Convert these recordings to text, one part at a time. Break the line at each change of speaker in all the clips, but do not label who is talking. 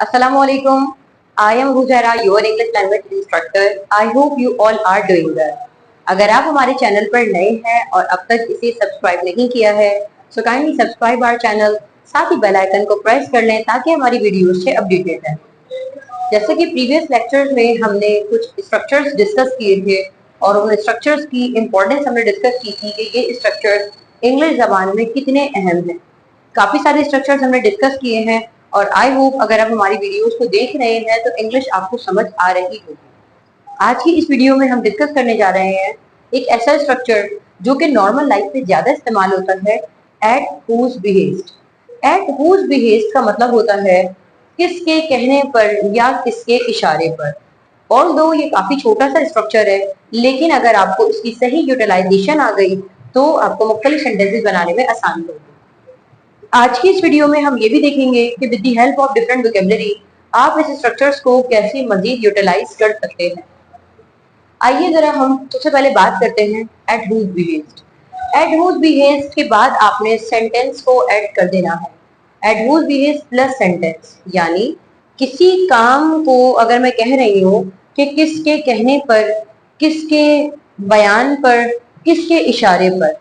Assalamualaikum. I am Huzaira, your English language instructor. I hope you all are doing well. अगर आप हमारे channel पर नए हैं और अब तक इसे सब्सक्राइब नहीं किया है तो काइंडली सब्सक्राइब आवर चैनल, साथ ही बेल आइकन को प्रेस कर लें ताकि हमारी वीडियोस से अपडेटेड रहें। जैसे कि प्रीवियस लेक्चर्स में हमने कुछ स्ट्रक्चर्स डिस्कस किए थे और उन स्ट्रक्चर्स की इंपॉर्टेंस हमने डिस्कस की थी कि ये स्ट्रक्चर्स इंग्लिश जबान में कितने अहम हैं। काफी सारे स्ट्रक्चर्स हमने डिस्कस किए हैं और आई होप अगर आप हमारी वीडियोस को देख रहे हैं तो इंग्लिश आपको समझ आ रही होगी। आज की इस वीडियो में हम डिस्कस करने जा रहे हैं एक ऐसा स्ट्रक्चर जो कि नॉर्मल लाइफ में ज्यादा इस्तेमाल होता है, at whose behest. At whose behest का मतलब होता है किसके कहने पर या किसके इशारे पर। ऑल्दो ये काफी छोटा सा स्ट्रक्चर है, लेकिन अगर आपको इसकी सही यूटिलाइजेशन आ गई तो आपको मुख्तलिफ सेंटेंसेस बनाने में आसानी होगी। आज की इस वीडियो में हम ये भी देखेंगे कि with the help of different vocabulary आप इस स्ट्रक्चर्स को कैसे मजीद यूटिलाइज कर सकते हैं। आइए जरा हम सबसे पहले बात करते हैं at whose behest. At whose behest के बाद आपने सेंटेंस को ऐड कर देना है। At whose behest plus sentence, यानी किसी काम को अगर मैं कह रही हूँ कि किसके कहने पर, किसके बयान पर, किसके इशारे पर,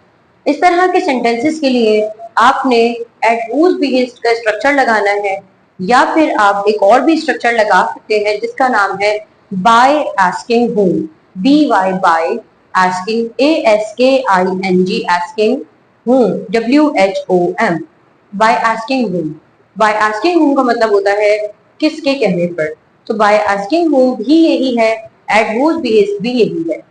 इस तरह के सेंटेंसेस के लिए आपने एट हुज बिहेस्ट का स्ट्रक्चर लगाना है, या फिर आप एक और भी स्ट्रक्चर लगा सकते हैं जिसका नाम है by asking whom. B Y by, asking ASKING, asking whom WHOM, by asking whom. By asking whom का मतलब होता है किसके कहने पर, तो बाय आस्किंग हूम भी यही है, एट हुज बिहेस्ट भी यही है।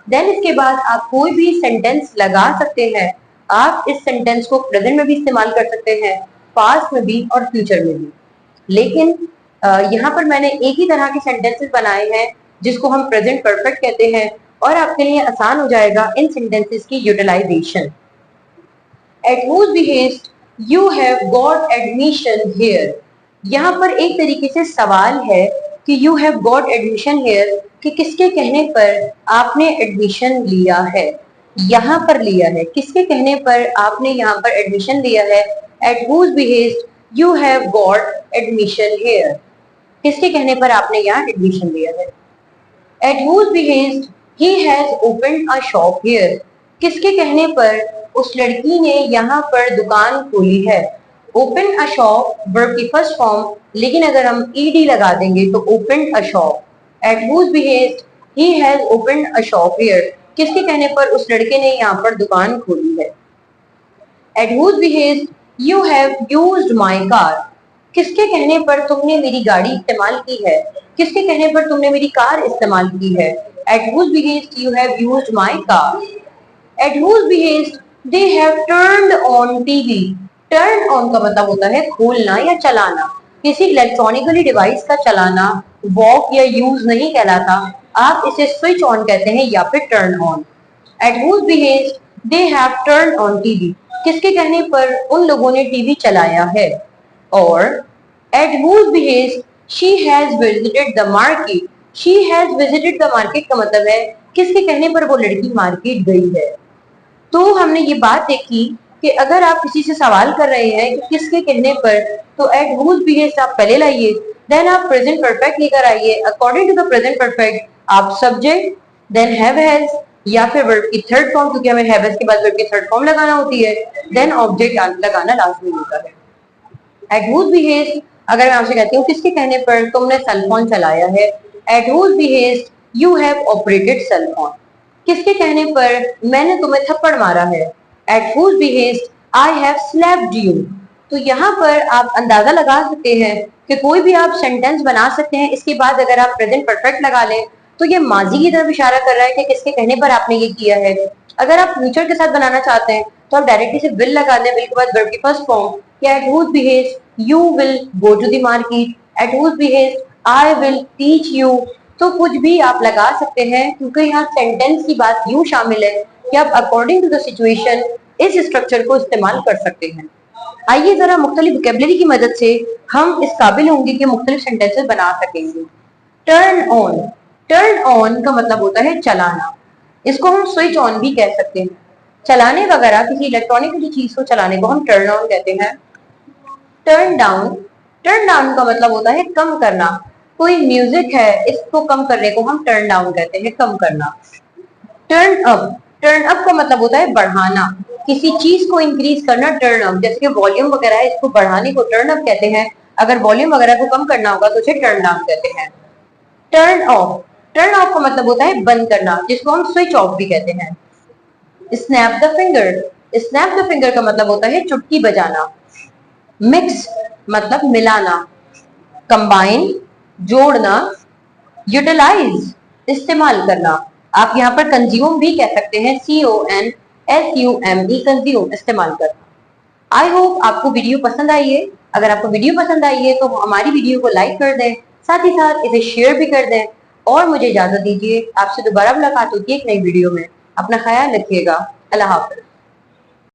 देन इसके बाद आप कोई भी सेंटेंस लगा सकते हैं। आप इस सेंटेंस को प्रेजेंट में भी इस्तेमाल कर सकते हैं, पास्ट में भी और फ्यूचर में भी। लेकिन यहाँ पर मैंने एक ही तरह के सेंटेंसेस बनाए हैं जिसको हम प्रेजेंट परफेक्ट कहते हैं, और आपके लिए आसान हो जाएगा इन सेंटेंसेस की utilisation. At whose behest you have got admission here. यहाँ पर एक तरीके से सवाल है कि you have got admission here, कि किसके कहने पर आपने एडमिशन लिया है। यहाँ पर लिया है, किसके कहने पर आपने यहाँ पर एडमिशन लिया है। At whose behest you have got admission here, किसके कहने पर आपने यहाँ एडमिशन लिया है। At whose behest he has opened a shop here, किसके कहने पर उस लड़की ने यहाँ पर दुकान खोली है। ओपन अ शॉप वर्ब की फर्स्ट फॉर्म, लेकिन अगर हम ed लगा देंगे तो open a shop. At whose behest he has opened a shop here, किसके कहने पर उस लड़के ने यहाँ पर दुकान खोली है। At whose behest you have used my car, किसके कहने पर तुमने मेरी गाड़ी इस्तेमाल की है, किसके कहने पर तुमने मेरी कार इस्तेमाल की है। At whose behest you have used my car. At whose behest they have turned on TV. Turn on का मतलब होता है खोलना या चलाना। किसी इलेक्ट्रॉनिकली डिवाइस का चलाना वॉक या यूज नहीं कहलाता, आप इसे स्विच ऑन कहते हैं या फिर turn on. At whose behest they have turn on TV, किसके कहने पर उन लोगों ने टीवी चलाया है। और at whose behest she has visited the market. She has visited the market का मतलब है किसके कहने पर वो लड़की मार्केट गई है। तो हमने ये बात देखी कि अगर आप किसी से सवाल कर रहे हैं कि किसके कहने पर, तो एट हुज बिहेस्ट आप पहले लाइए, देन आप प्रेजेंट परफेक्ट लेकर आइए। According to the present perfect आप सब्जेक्ट, देन हैव हैज, या फिर वर्ब की थर्ड फॉर्म, क्योंकि हमें हैव हैज के बाद वर्ब की थर्ड फॉर्म लगाना होती है, देन ऑब्जेक्ट लगाना लाजमी होता है। एट हुज बिहेस्ट अगर मैं आपसे कहती हूँ किसके कहने पर तुमने सेल फोन चलाया है। At whose behest you have operated cell phone, किसके कहने पर मैंने तुम्हें थप्पड़ मारा है। At whose behest I have slapped you. तो यहाँ पर आप अंदाजा लगा सकते हैं कि कोई भी आप सेंटेंस बना सकते हैं, इसके बाद अगर आप प्रेजेंट परफेक्ट लगा लें तो ये माजी की तरफ इशारा कर रहा है कि किसके कहने पर आपने ये किया है। अगर आप फ्यूचर के साथ बनाना चाहते हैं तो आप डायरेक्टली से विल लगा दें, विल के बाद वर्ब की फर्स्ट फॉर्म, कि at whose behest you will go to the market, at whose behest I will teach you. तो कुछ भी आप लगा सकते हैं, क्योंकि यहाँ सेंटेंस की बात यूं शामिल है कि आप अकॉर्डिंग टू द सिचुएशन इस स्ट्रक्चर को इस्तेमाल कर सकते हैं। आइए जरा मुख्तलिफ वोकैबुलरी की मदद से हम इस काबिल होंगे कि मुख्तलिफ सेंटेंसेस बना सकेंगे। टर्न ऑन, टर्न ऑन का मतलब होता है चलाना, इसको हम स्विच ऑन भी कह सकते हैं। चलाने वगैरह किसी इलेक्ट्रॉनिक चीज को चलाने को हम टर्न ऑन कहते हैं। टर्न डाउन, टर्न डाउन का मतलब होता है कम करना। कोई म्यूजिक है, इसको कम करने को हम टर्न डाउन कहते हैं, कम करना। टर्न अप, टर्न अप का मतलब होता है बढ़ाना, किसी चीज को इंक्रीज करना टर्न अप, जैसे कि वॉल्यूम वगैरह है, इसको बढ़ाने को टर्न अप कहते हैं। अगर वॉल्यूम वगैरह को कम करना होगा तो उसे टर्न डाउन कहते हैं। टर्न ऑफ, टर्न ऑफ का मतलब होता है बंद करना, जिसको हम स्विच ऑफ भी कहते हैं। Snap the finger, snap the finger का मतलब होता है चुटकी बजाना। मिक्स मतलब मिलाना। कंबाइन जोड़ना। यूटिलाइज इस्तेमाल करना। आप यहाँ पर कंज्यूम भी कह सकते हैं, CONSUME, कंज्यूम इस्तेमाल करना। आई होप आपको वीडियो पसंद आई है। अगर आपको वीडियो पसंद आई है तो हमारी वीडियो को लाइक कर दें, साथ ही साथ इसे शेयर भी कर दें। और मुझे इजाजत दीजिए, आपसे दोबारा मुलाकात होती है एक नई वीडियो में। अपना ख्याल रखिएगा। अल्लाह हाफ़िज़।